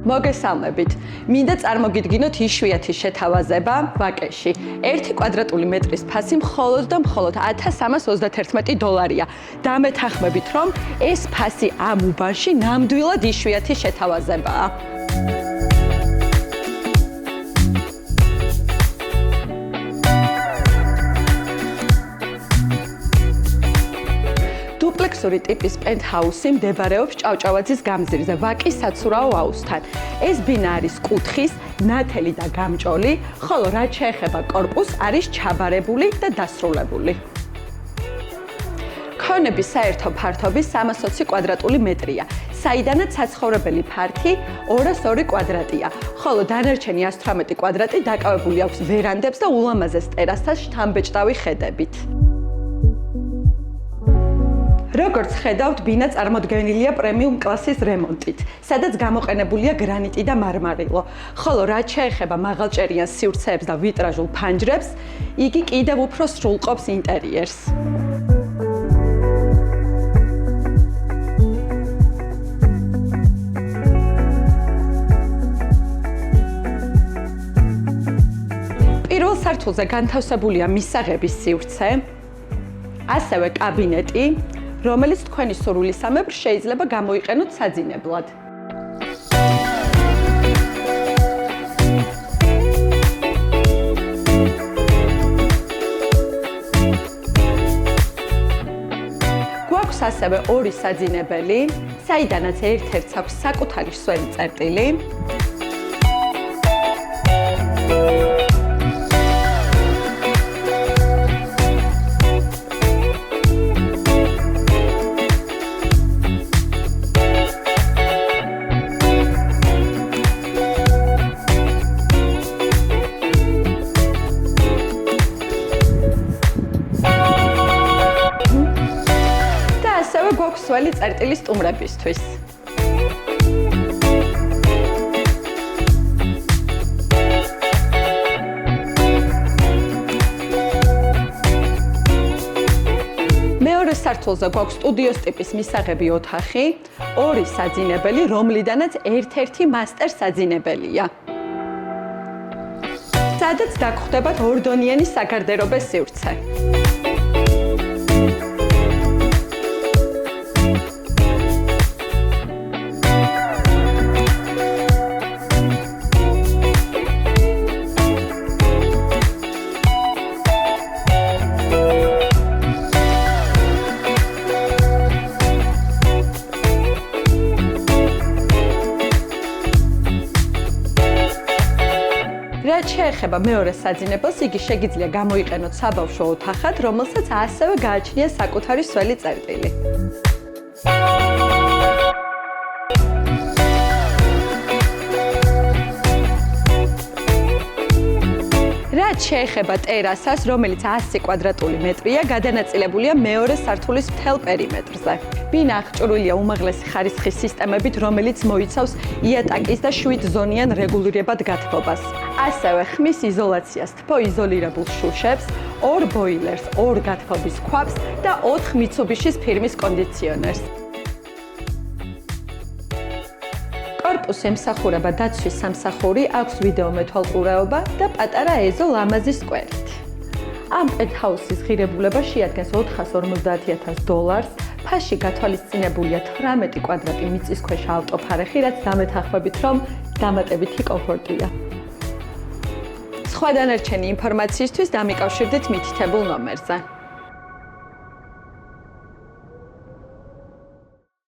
მოგესალმებით. მინდა წარმოგიდგინოთ იშვიათი შეთავაზება ვაკეში. 1 კვადრატული მეტრის ფასი მხოლოდ და მხოლოდ $1331. დამეთანხმებით, რომ ეს ფასი ამ უბანში ნამდვილად იშვიათი შეთავაზებაა. დუპლექსური ტიპის პენტჰაუსი მდებარეობს ჭავჭავაძის გამზირზე, ვაკის საცურაო აუზთან. ეს ბინა არის კუთხის, ნათელი და გამჭოლი, ხოლო რაც შეეხება კორპუსს, არის ჩაბარებული და დასრულებული. ქონების საერთო ფართობი 320 კვადრატული მეტრია, საიდანაც საცხოვრებელი ფართი 202 კვადრატია, ხოლო დანარჩენი 118 კვადრატი დაკავებული აქვს ვერანდებს და ულამაზეს ტერასთან შთამბეჭდავი ხედებით. როგორც ხედავთ, ბინა წარმოდგენილია პრემიუმ კლასის რემონტით, სადაც გამოყენებულია გრანიტი და მარმარილო, ხოლო რაც შეეხება მაღალჭერიან სივრცეებს და ვიტრაჟულ ფანჯრებს, იგი კიდევ უფრო სრულყოფს ინტერიერს. პირველ სართულზე განთავსებულია მისაღების სივრცე, ასევე კაბინეტი, რომელიც თქვენი სურვილისამებრ შეიძლება გამოიყენოთ საძინებლად. გვაქვს ასევე ორი საძინებელი, საიდანაც ერთ-ერთს აქვს საკუთარი სველი წერტილი. გვაქვს სველი წერტილის სტუმრებისთვის. მეორე სართულზე გვაქვს სტუდიოს ტიპის მისაღები ოთახი, ორი საძინებელი, რომლიდანაც ერთ-ერთი მასტერ საძინებელია. სადაც დაგხვდებათ ორდონიანი საგარდერობე სივრცე. რაც შეეხება მეორე საძინებელს, იგი შეგიძლია გამოიყენოთ საბავშვო ოთახად, რომელსაც ასევე გააჩნია საკუთარი სველი წერტილი. რაც შეეხება ტერასას, რომელიც 100 კვადრატული მეტრია, გადანაწილებულია მეორე სართულის მთელ პერიმეტრზე. ბინა აღჭურვილია უმაღლესი ხარისხის სისტემებით, რომელიც მოიცავს იატაკის და 7 ზონიან რეგულირებად გათბობას. ასევე ხმის იზოლაციას, თბოიზოლირებულ შუშებს, 2 ბოილერს, 2 გათბობის ქვაბს და 4 მიცუბიშის ფირმის კონდიციონერს. კორპუსს ემსახურება დაცვის სამსახური, აქვს ვიდეო მეთვალყურეობა და პატარა ეზო ლამაზი სკვერით. ამ პენტჰაუსის ღირებულება შეადგენს $450,000, ფასში გათვალისწინებულია 18 კვადრატი მიწისქვეშა ავტოფარეხი, რაც დამეთანხმებით, რომ დამატებითი კომფორტია. სხვა დანარჩენი ინფორმაციისთვის დამიკავშირდით მითითებულ ნომერზე.